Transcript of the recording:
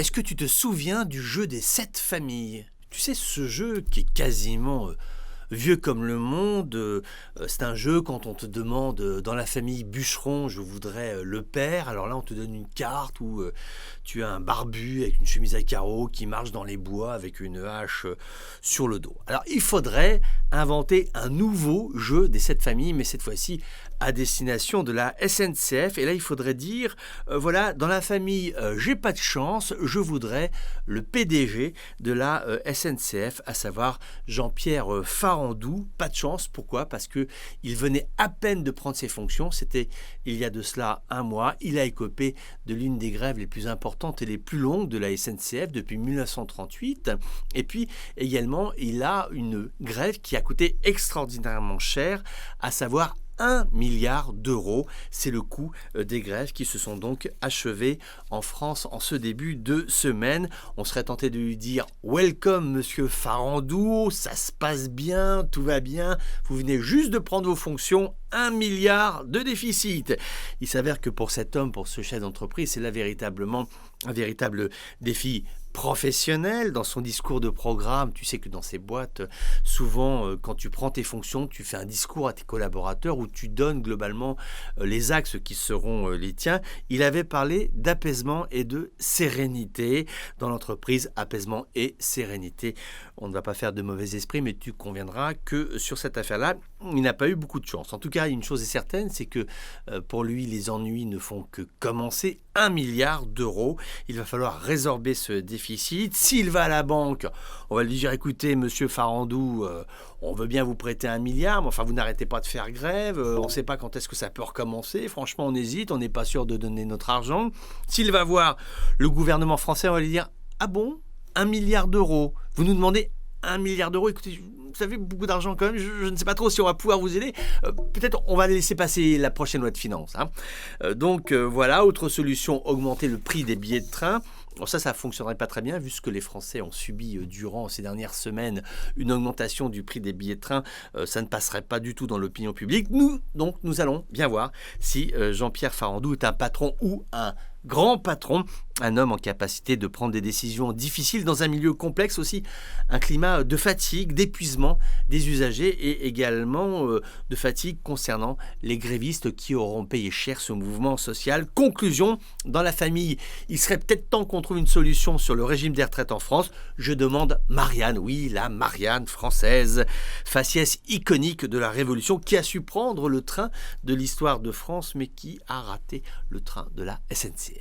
Est-ce que tu te souviens du jeu des 7 familles? Tu sais, ce jeu qui est quasiment vieux comme le monde, c'est un jeu quand on te demande dans la famille bûcheron, je voudrais le père. Alors là, on te donne une carte où tu as un barbu avec une chemise à carreaux qui marche dans les bois avec une hache sur le dos. Alors il faudrait inventer un nouveau jeu des 7 familles, mais cette fois-ci à destination de la SNCF. Et là, il faudrait dire, voilà, dans la famille, j'ai pas de chance, je voudrais le PDG de la SNCF, à savoir Jean-Pierre Farandou. Pas de chance, pourquoi? Parce que il venait à peine de prendre ses fonctions, c'était il y a de cela un mois. Il a écopé de l'une des grèves les plus importantes et les plus longues de la SNCF depuis 1938. Et puis également, il a une grève qui a coûté extraordinairement cher, à savoir 1 milliard d'euros. C'est le coût des grèves qui se sont donc achevées en France en ce début de semaine. On serait tenté de lui dire « Welcome, monsieur Farandou, ça se passe bien, tout va bien, vous venez juste de prendre vos fonctions, 1 milliard de déficit ». Il s'avère que pour cet homme, pour ce chef d'entreprise, c'est là véritablement un véritable défi professionnel. Dans son discours de programme, tu sais que dans ces boîtes, souvent, quand tu prends tes fonctions, tu fais un discours à tes collaborateurs où tu donnes globalement les axes qui seront les tiens. Il avait parlé d'apaisement et de sérénité dans l'entreprise. Apaisement et sérénité. On ne va pas faire de mauvais esprit, mais tu conviendras que sur cette affaire-là, il n'a pas eu beaucoup de chance. En tout cas, une chose est certaine, c'est que pour lui, les ennuis ne font que commencer. 1 milliard d'euros. Il va falloir résorber ce déficit. S'il va à la banque, on va lui dire, écoutez, monsieur Farandou, on veut bien vous prêter 1 milliard, mais enfin, vous n'arrêtez pas de faire grève, on ne sait pas quand est-ce que ça peut recommencer. Franchement, on hésite, on n'est pas sûr de donner notre argent. S'il va voir le gouvernement français, on va lui dire, ah bon, 1 milliard d'euros. Vous nous demandez 1 milliard d'euros, écoutez, ça fait beaucoup d'argent quand même, je ne sais pas trop si on va pouvoir vous aider. Peut-être on va laisser passer la prochaine loi de finances. Donc voilà, autre solution, augmenter le prix des billets de train. Alors ça fonctionnerait pas très bien vu ce que les Français ont subi durant ces dernières semaines, une augmentation du prix des billets de train, ça ne passerait pas du tout dans l'opinion publique. Nous allons bien voir si Jean-Pierre Farandou est un patron ou un grand patron, un homme en capacité de prendre des décisions difficiles dans un milieu complexe aussi, un climat de fatigue, d'épuisement des usagers et également de fatigue concernant les grévistes qui auront payé cher ce mouvement social. Conclusion, dans la famille, il serait peut-être temps qu'on trouve une solution sur le régime des retraites en France. Je demande Marianne, oui, la Marianne française, faciès iconique de la Révolution qui a su prendre le train de l'histoire de France mais qui a raté le train de la SNCF.